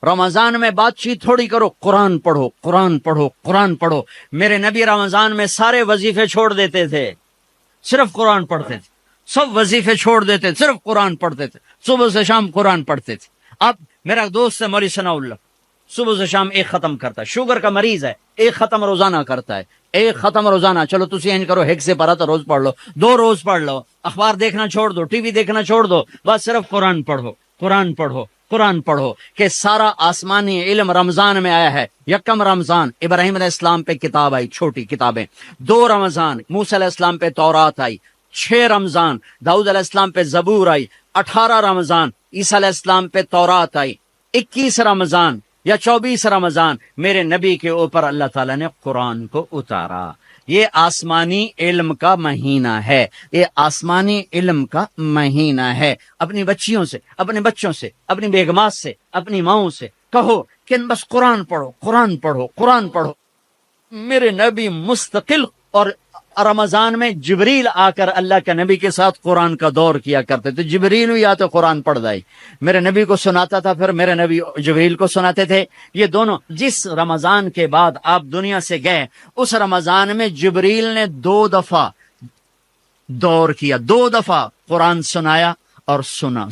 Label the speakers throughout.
Speaker 1: رمضان میں بات چیت تھوڑی کرو، قرآن پڑھو، قرآن پڑھو، قرآن پڑھو۔ میرے نبی رمضان میں سارے وظیفے چھوڑ دیتے تھے، صرف قرآن پڑھتے تھے، سب وظیفے چھوڑ دیتے، صرف قرآن پڑھتے تھے، صبح سے شام قرآن پڑھتے تھے۔ اب میرا دوست ہے مولوی ثناء اللہ، صبح سے شام ایک ختم کرتا ہے، شوگر کا مریض ہے، ایک ختم روزانہ کرتا ہے، ایک ختم روزانہ۔ چلو تسی این کرو، ایک سے پڑھا تو روز پڑھ لو، 2 روز پڑھ لو، اخبار دیکھنا چھوڑ دو، ٹی وی دیکھنا چھوڑ دو، بس صرف قرآن پڑھو، قرآن پڑھو، قرآن پڑھو۔ کہ سارا آسمانی علم رمضان میں آیا ہے۔ یکم رمضان ابراہیم علیہ السلام پہ کتاب آئی، چھوٹی کتابیں۔ 2 رمضان موسیٰ علیہ السلام پہ تورات آئی۔ 6 رمضان داؤد علیہ السلام پہ زبور آئی۔ 18 رمضان عیسیٰ علیہ السلام پہ تورات آئی۔ 21 رمضان یا 24 رمضان میرے نبی کے اوپر اللہ تعالیٰ نے قرآن کو اتارا۔ یہ آسمانی علم کا مہینہ ہے، یہ آسمانی علم کا مہینہ ہے۔ اپنی بچیوں سے، اپنے بچوں سے، اپنی بیگمات سے، اپنی ماؤں سے کہو کہ بس قرآن پڑھو، قرآن پڑھو، قرآن پڑھو۔ میرے نبی مستقل، اور رمضان میں جبریل آ کر اللہ کے نبی کے ساتھ قرآن کا دور کیا کرتے تھے۔ جبریل بھی آتے قرآن پڑھ دائی، میرے نبی کو سناتا تھا، پھر میرے نبی جبریل کو سناتے تھے۔ یہ دونوں، جس رمضان کے بعد آپ دنیا سے گئے اس رمضان میں جبریل نے 2 دفعہ دور کیا، 2 دفعہ قرآن سنایا اور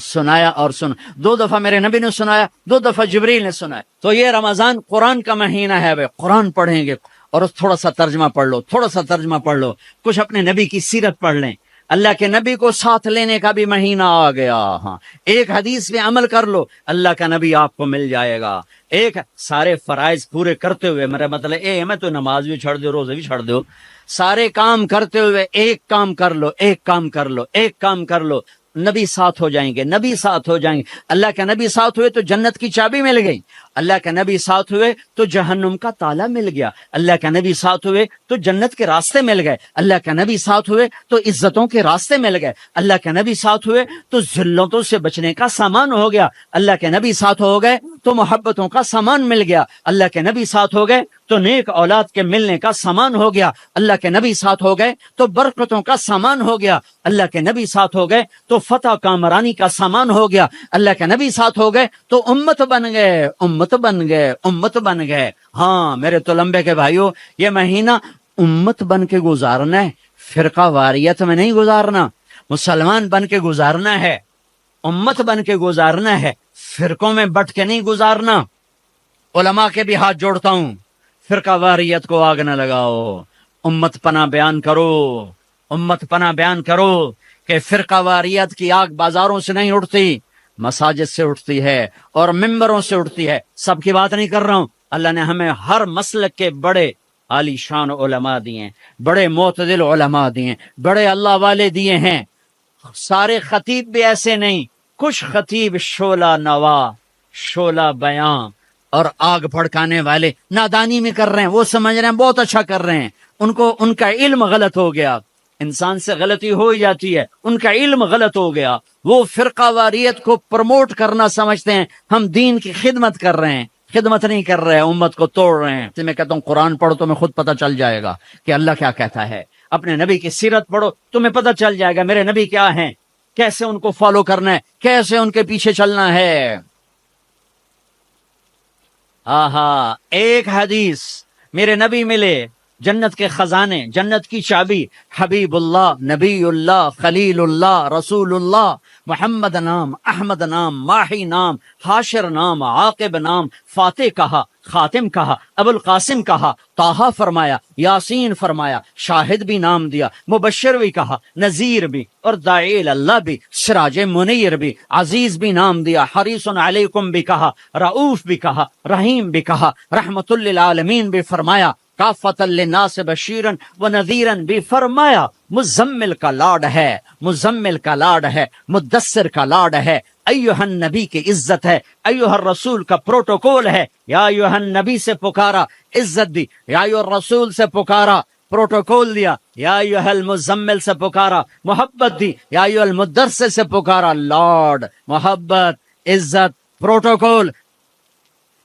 Speaker 1: سنایا اور سنا۔ 2 دفعہ میرے نبی نے سنایا، 2 دفعہ جبریل نے سنایا۔ تو یہ رمضان قرآن کا مہینہ ہے، بھائی قرآن پڑھیں گے، اور تھوڑا سا ترجمہ پڑھ لو، تھوڑا سا ترجمہ پڑھ لو، کچھ اپنے نبی کی سیرت پڑھ لیں۔ اللہ کے نبی کو ساتھ لینے کا بھی مہینہ آ گیا۔ ہاں، ایک حدیث پہ عمل کر لو، اللہ کا نبی آپ کو مل جائے گا۔ ایک سارے فرائض پورے کرتے ہوئے، میرا مطلب میں تو نماز بھی چھڑ دو، روزے بھی چھڑ دو، سارے کام کرتے ہوئے ایک کام کر لو، ایک کام کر لو، ایک کام کر لو، نبی ساتھ ہو جائیں گے، نبی ساتھ ہو جائیں گے۔ اللہ کے نبی ساتھ ہوئے تو جنت کی چابی مل گئی، اللہ کے نبی ساتھ ہوئے تو جہنم کا تالا مل گیا، اللہ کے نبی ساتھ ہوئے تو جنت کے راستے مل گئے، اللہ کے نبی ساتھ ہوئے تو عزتوں کے راستے مل گئے، اللہ کے نبی ساتھ ہوئے تو ذلتوں سے بچنے کا سامان ہو گیا، اللہ کے نبی ساتھ ہو گئے تو محبتوں کا سامان مل گیا، اللہ کے نبی ساتھ ہو گئے تو نیک اولاد کے ملنے کا سامان ہو گیا، اللہ کے نبی ساتھ ہو گئے تو برکتوں کا سامان ہو گیا، اللہ کے نبی ساتھ ہو گئے تو فتح کامرانی کا سامان ہو گیا، اللہ کے نبی ساتھ ہو گئے تو امت بن گئے، امت بن گئے، امت بن گئے۔ ہاں میرے تولمبے کے بھائیوں، یہ مہینہ امت بن کے گزارنا ہے، فرقہ واریت میں نہیں گزارنا، مسلمان بن کے گزارنا ہے، امت بن کے گزارنا ہے، فرقوں میں بٹ کے نہیں گزارنا۔ علماء کے بھی ہاتھ جوڑتا ہوں، فرقہ واریت کو آگ نہ لگاؤ، امت پناہ بیان کرو، امت پناہ بیان کرو کہ فرقہ واریت کی آگ بازاروں سے نہیں اٹھتی، مساجد سے اٹھتی ہے اور ممبروں سے اٹھتی ہے۔ سب کی بات نہیں کر رہا ہوں، اللہ نے ہمیں ہر مسلک کے بڑے عالی شان علماء دیے ہیں، بڑے معتدل علماء دیے ہیں، بڑے اللہ والے دیے ہیں۔ سارے خطیب بھی ایسے نہیں، کچھ خطیب شعلہ نوا، شعلہ بیاں اور آگ بھڑکانے والے نادانی میں کر رہے ہیں، وہ سمجھ رہے ہیں بہت اچھا کر رہے ہیں، ان کا علم غلط ہو گیا۔ انسان سے غلطی ہو ہی جاتی ہے، ان کا علم غلط ہو گیا، وہ فرقہ واریت کو پروموٹ کرنا سمجھتے ہیں ہم دین کی خدمت کر رہے ہیں، خدمت نہیں کر رہے ہیں، امت کو توڑ رہے ہیں۔ میں کہتا ہوں قرآن پڑھو، تمہیں خود پتہ چل جائے گا کہ اللہ کیا کہتا ہے، اپنے نبی کی سیرت پڑھو، تمہیں پتہ چل جائے گا میرے نبی کیا ہیں، کیسے ان کو فالو کرنا ہے، کیسے ان کے پیچھے چلنا ہے۔ آہا، ایک حدیث میرے نبی ملے، جنت کے خزانے، جنت کی چابی، حبیب اللہ، نبی اللہ، خلیل اللہ، رسول اللہ، محمد نام، احمد نام، ماہی نام، حاشر نام، عاقب نام، فاتح کہا، خاتم کہا، ابو القاسم کہا، طٰہٰ فرمایا، یاسین فرمایا، شاہد بھی نام دیا، مبشر بھی کہا، نذیر بھی، اور داعی اللہ بھی، سراج منیر بھی، عزیز بھی نام دیا، حریص علیکم بھی کہا، رؤوف بھی کہا، رحیم بھی کہا، رحمت للعالمین بھی فرمایا، کافۃ للناس بشیرا و نذیرا بھی فرمایا۔ مزمل کا لاڈ ہے، مزمل کا لاڈ ہے، مدثر کا لاڈ ہے، ایھا النبی کی عزت ہے، ایھا الرسول کا پروٹوکول ہے، یا ایھا النبی سے پکارا، عزت دی، یا ایھا الرسول سے پکارا، پروٹوکول دیا، یا ایھا المزمل سے پکارا، محبت دی، یا ایھا المدثر سے پکارا، لاڈ، محبت، عزت، پروٹوکول۔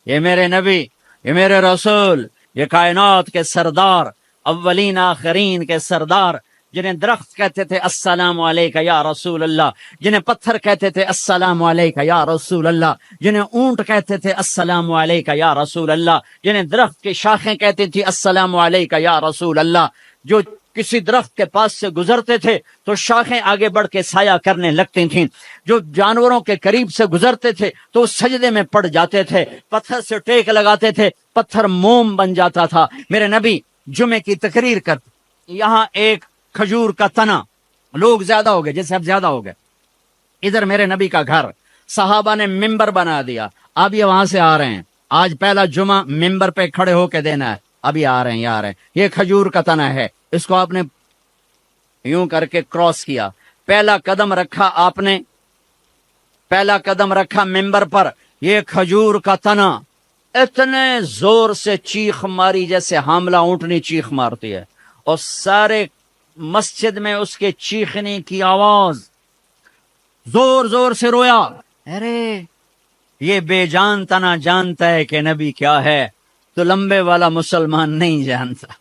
Speaker 1: یہ میرے نبی، یہ میرے رسول، یہ کائنات کے سردار، اولین آخرین کے سردار، جنہیں درخت کہتے تھے السلام علیکہ یا رسول اللہ، جنہیں پتھر کہتے تھے السلام علیکہ یا رسول اللہ، جنہیں اونٹ کہتے تھے السلام علیکہ یا رسول اللہ، جنہیں درخت کی شاخیں کہتی تھی السلام علیکہ یا رسول اللہ، جو کسی درخت کے پاس سے گزرتے تھے تو شاخیں آگے بڑھ کے سایہ کرنے لگتی تھیں، جو جانوروں کے قریب سے گزرتے تھے تو سجدے میں پڑ جاتے تھے، پتھر سے ٹیک لگاتے تھے، پتھر موم بن جاتا تھا۔ میرے نبی جمعے کی تقریر کرتے، یہاں ایک کھجور کا تنا، لوگ زیادہ ہو گئے، جیسے اب زیادہ ہو گئے، ادھر میرے نبی کا گھر، صحابہ نے ممبر بنا دیا، اب یہ وہاں سے آ رہے ہیں، آج پہلا جمعہ ممبر پہ کھڑے ہو کے دینا ہے، ابھی آ رہے ہیں، آ رہے ہیں، یہ کھجور کا تنا ہے، اس کو آپ نے یوں کر کے کراس کیا، پہلا قدم رکھا آپ نے، پہلا قدم رکھا ممبر پر، یہ کھجور کا تنا، اتنے زور سے چیخ ماری جیسے حاملہ اونٹنی چیخ مارتی ہے، اور سارے مسجد میں اس کے چیخنے کی آواز، زور زور سے رویا، ارے یہ بے جان تنا جانتا ہے کہ نبی کیا ہے، تو لمبے والا مسلمان نہیں جانتا۔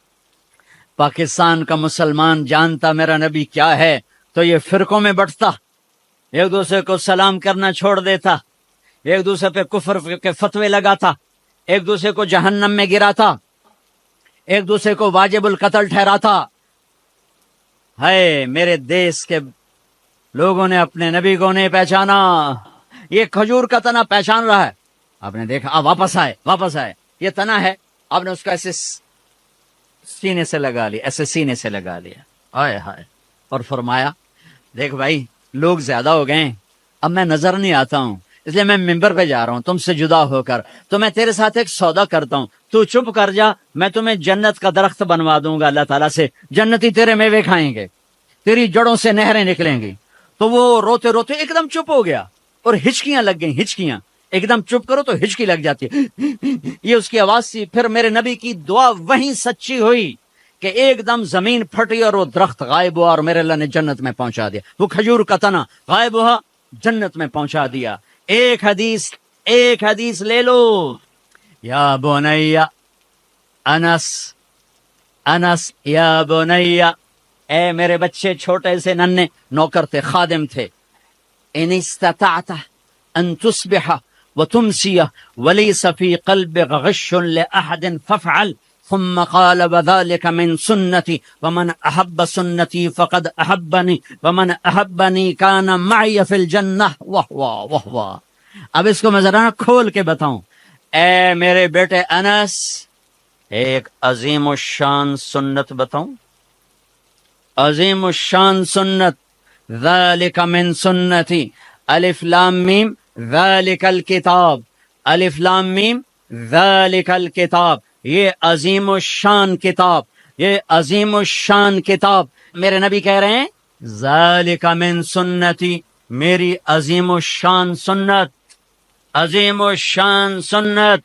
Speaker 1: پاکستان کا مسلمان جانتا میرا نبی کیا ہے تو یہ فرقوں میں بٹتا، ایک دوسرے کو سلام کرنا چھوڑ دیتا، ایک دوسرے پہ کفر کے فتوے لگاتا، ایک دوسرے کو جہنم میں گراتا، ایک دوسرے کو واجب القتل ٹھہراتا۔ ہے میرے دیس کے لوگوں نے اپنے نبی کو نہیں پہچانا، یہ کھجور کا تنا پہچان رہا ہے، آپ نے دیکھا، واپس آئے، واپس آئے، یہ تنا ہے، آپ نے اس کا ایسے سینے سے لگا لیا، ایسے سینے سے لگا لیا، ہائے ہائے، اور فرمایا دیکھ بھائی لوگ زیادہ ہو گئے ہیں، اب میں نظر نہیں آتا ہوں، اس لیے میں ممبر پہ جا رہا ہوں تم سے جدا ہو کر، تو میں تیرے ساتھ ایک سودا کرتا ہوں، تو چپ کر جا، میں تمہیں جنت کا درخت بنوا دوں گا اللہ تعالیٰ سے، جنتی تیرے میوے کھائیں گے، تیری جڑوں سے نہریں نکلیں گی۔ تو وہ روتے روتے ایک دم چپ ہو گیا، اور ہچکیاں لگ گئیں، ہچکیاں، ایک دم چپ کرو تو ہچکی لگ جاتی ہے، یہ اس کی آواز تھی۔ پھر میرے نبی کی دعا وہیں سچی ہوئی کہ ایک دم زمین پھٹی اور وہ درخت غائب ہوا، اور میرے اللہ نے جنت میں پہنچا دیا، وہ کھجور کا تنا غائب ہوا، جنت میں پہنچا دیا۔ ایک حدیث لے لو، یا بنیا، انس یا بنیا، اے میرے بچے، چھوٹے سے ننھے نوکر تھے، خادم تھے، ان استطعت ان تصبح وتمسی وليس في قلبك غش لأحد فافعل، ثم قال وذلك من سنتي ومن أحب سنتي فقد أحبني ومن أحبني كان معي في الجنة۔ واہ۔ اب اس کو میں ذرا کھول کے بتاؤں، اے میرے بیٹے انس، ایک عظیم الشان سنت بتاؤں، عظیم الشان سنت، ذالک من سنتی، الف لام میم ذالک الکتاب، الف لام میم ذالک الکتاب، یہ عظیم الشان کتاب، یہ عظیم الشان کتاب، میرے نبی کہہ رہے ہیں ذالک من سنتی، میری عظیم الشان سنت، عظیم الشان سنت۔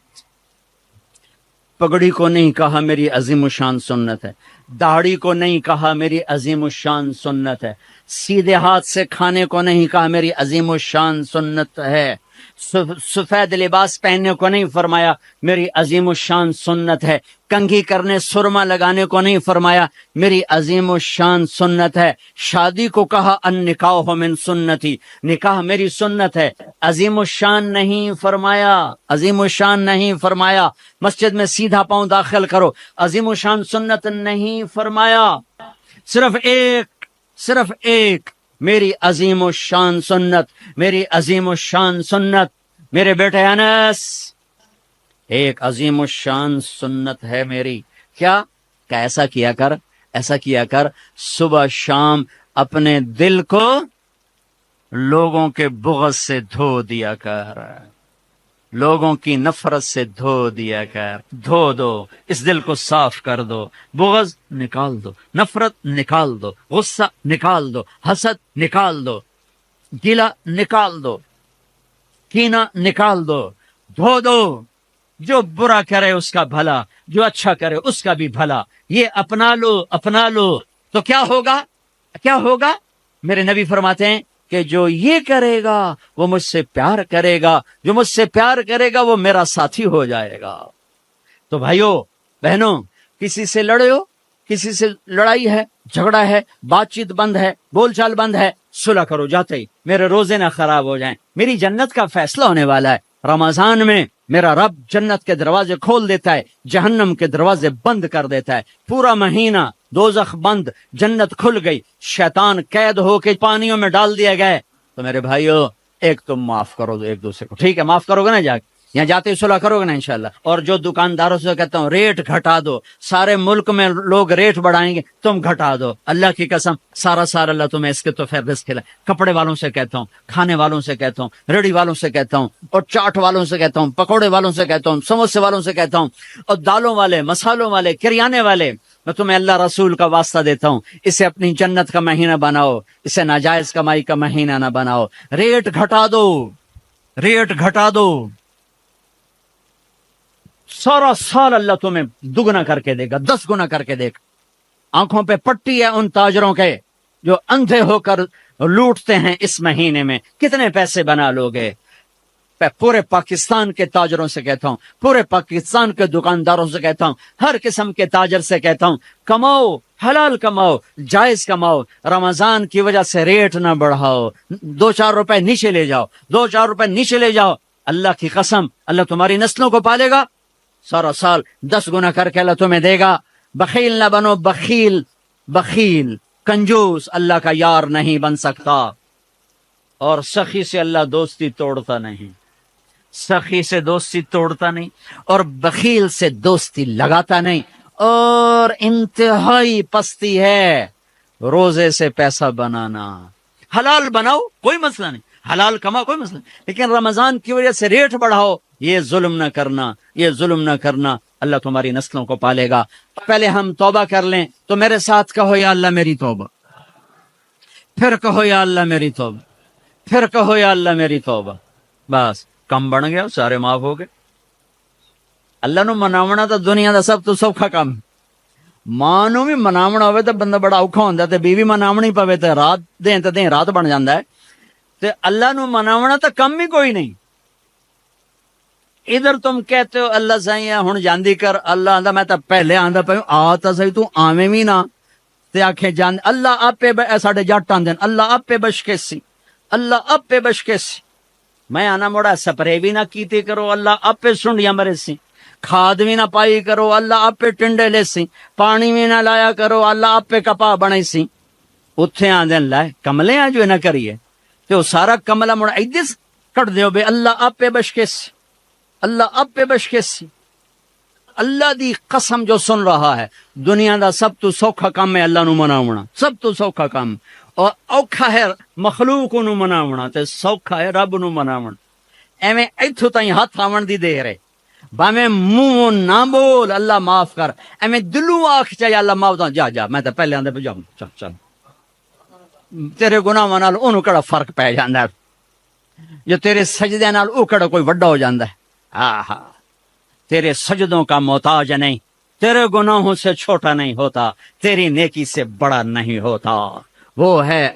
Speaker 1: پگڑی کو نہیں کہا میری عظیم الشان سنت ہے، داڑھی کو نہیں کہا میری عظیم الشان سنت ہے، سیدھے ہاتھ سے کھانے کو نہیں کہا میری عظیم الشان سنت ہے، سفید لباس پہننے کو نہیں فرمایا میری عظیم الشان سنت ہے، کنگھی کرنے سرما لگانے کو نہیں فرمایا میری عظیم الشان سنت ہے، شادی کو کہا النکاح من سنتی، نکاح میری سنت ہے، عظیم الشان نہیں فرمایا، عظیم الشان نہیں فرمایا، مسجد میں سیدھا پاؤں داخل کرو، عظیم الشان سنت نہیں فرمایا، صرف ایک میری عظیم الشان سنت، میری عظیم الشان سنت، میرے بیٹے انس، ایک عظیم الشان سنت ہے میری، کیا کہ ایسا کیا کر صبح شام اپنے دل کو لوگوں کے بغض سے دھو دیا کر، لوگوں کی نفرت سے دھو دیا کر، دھو دو، اس دل کو صاف کر دو، بغض نکال دو، نفرت نکال دو، غصہ نکال دو، حسد نکال دو، گلہ نکال دو، کینہ نکال دو، دھو دو، جو برا کرے اس کا بھلا، جو اچھا کرے اس کا بھی بھلا، یہ اپنا لو تو کیا ہوگا؟ میرے نبی فرماتے ہیں کہ جو یہ کرے گا وہ مجھ سے پیار کرے گا، جو مجھ سے پیار کرے گا وہ میرا ساتھی ہو جائے گا۔ تو بھائیو بہنوں، کسی سے لڑے ہو، کسی سے لڑائی ہے، جھگڑا ہے، بات چیت بند ہے، بول چال بند ہے، صلح کرو جاتے ہی، میرے روزے نہ خراب ہو جائیں، میری جنت کا فیصلہ ہونے والا ہے۔ رمضان میں میرا رب جنت کے دروازے کھول دیتا ہے، جہنم کے دروازے بند کر دیتا ہے، پورا مہینہ دوزخ بند، جنت کھل گئی، شیطان قید ہو کے پانیوں میں ڈال دیا گئے۔ تو میرے بھائیو، ایک تم معاف کرو دو ایک دوسرے کو، ٹھیک ہے؟ معاف کرو گے نا؟ جا کے یہاں جاتے ہی صلح کرو گے نا انشاءاللہ؟ اور جو دکانداروں سے کہتا ہوں ریٹ گھٹا دو، سارے ملک میں لوگ ریٹ بڑھائیں گے، تم گھٹا دو، اللہ کی قسم سارا اللہ تمہیں اس کے تو پھر رزق کھلائے۔ کپڑے والوں سے کہتا ہوں، کھانے والوں سے کہتا ہوں، ریڑھی والوں سے کہتا ہوں، اور چاٹ والوں سے کہتا ہوں، پکوڑے والوں سے کہتا ہوں، سموسے والوں سے کہتا ہوں، اور دالوں والے، مسالوں والے، کریانے والے، میں تمہیں اللہ رسول کا واسطہ دیتا ہوں، اسے اپنی جنت کا مہینہ بناؤ، اسے ناجائز کمائی کا مہینہ نہ بناؤ، ریٹ گھٹا دو، ریٹ گھٹا دو، سارا سال اللہ تمہیں دگنا کر کے دے گا، 10 گنا کر کے دے گا۔ آنکھوں پہ پٹی ہے ان تاجروں کے جو اندھے ہو کر لوٹتے ہیں اس مہینے میں، کتنے پیسے بنا لوگے؟ پورے پاکستان کے تاجروں سے کہتا ہوں، پورے پاکستان کے دکانداروں سے کہتا ہوں، ہر قسم کے تاجر سے کہتا ہوں، کماؤ، حلال کماؤ، جائز کماؤ، رمضان کی وجہ سے ریٹ نہ بڑھاؤ، 2-4 روپے نیچے لے جاؤ، 2-4 روپے نیچے لے جاؤ، اللہ کی قسم اللہ تمہاری نسلوں کو پالے گا، سارا سال 10 گنا کر کے اللہ تمہیں دے گا۔ بخیل نہ بنو، بخیل، بخیل کنجوس اللہ کا یار نہیں بن سکتا، اور سخی سے اللہ دوستی توڑتا نہیں، سخی سے دوستی توڑتا نہیں، اور بخیل سے دوستی لگاتا نہیں، اور انتہائی پستی ہے روزے سے پیسہ بنانا۔ حلال بناؤ کوئی مسئلہ نہیں، حلال کماؤ کوئی مسئلہ نہیں، لیکن رمضان کی وجہ سے ریٹ بڑھاؤ، یہ ظلم نہ کرنا، یہ ظلم نہ کرنا، اللہ تمہاری نسلوں کو پالے گا۔ پہلے ہم توبہ کر لیں، تو میرے ساتھ کہو یا اللہ میری توبہ، پھر کہو یا اللہ میری توبہ، پھر کہو یا اللہ میری توبہ، بس کم بن گیا، سارے معاف ہو گئے۔ اللہ نو مناونا تو دنیا دا سب تو سوکھا کام، ماں نو بھی مناونا ہوئے تو بندہ بڑا اوکھا ہوندا ہے، تے بیوی مناونی پوے تے رات دیں تے دیں رات بن جاندا ہے، تے اللہ نو مناونا تو کم ہی کوئی نہیں۔ ادھر تم کہتے ہو اللہ سائیں ہن جاندی کر، اللہ آندا میں تا پہلے آندا پیا آ تا صحیح، تو آویں وی نہ تے آکھے جان اللہ آپے ساڈے جٹ آندے اللہ آپے بشکیسی، اللہ آپے بشکیسی، میں آنا موڑا سپرے بھی نہ کیتے کرو، اللہ آپے سنڈیاں مرے سی، کھاد بھی نہ پائی کرو، اللہ آپے ٹنڈے لے سی، پانی بھی نہ لایا کرو، اللہ آپے کپا بنے سی، اتھے آندے لائے کملے آ جو نہ کریے، تو سارا کملہ موڑا ایدس کٹ دیو بے اللہ آپے بشکیسی، اللہ آپ پہ بشکیسی۔ اللہ دی قسم جو سن رہا ہے، دنیا دا سب تو سوکھا کام ہے اللہ نو مناونا، سب تو سوکھا کام، اور اوکھا ہے مخلوق نو مناونا تے سوکھا ہے رب نو مناونا۔ ایویں ایتھوں تائیں ہاتھ آون دی دیر ہے، باویں منہ نہ بول اللہ معاف کر، ایویں دلوں آکھ چاہے اللہ معاف کر، جا جا میں تے پہلے آندے پہ جاؤں، چل چل، تیرے گناہاں نال اونوں کیڑا فرق پے جاندا ہے، جو تیرے سجدے نال او کیڑا کوئی وڈا ہو جاندا ہے۔ آہا، تیرے سجدوں کا محتاج نہیں، تیرے گناہوں سے چھوٹا نہیں ہوتا، تیری نیکی سے بڑا نہیں ہوتا، وہ ہے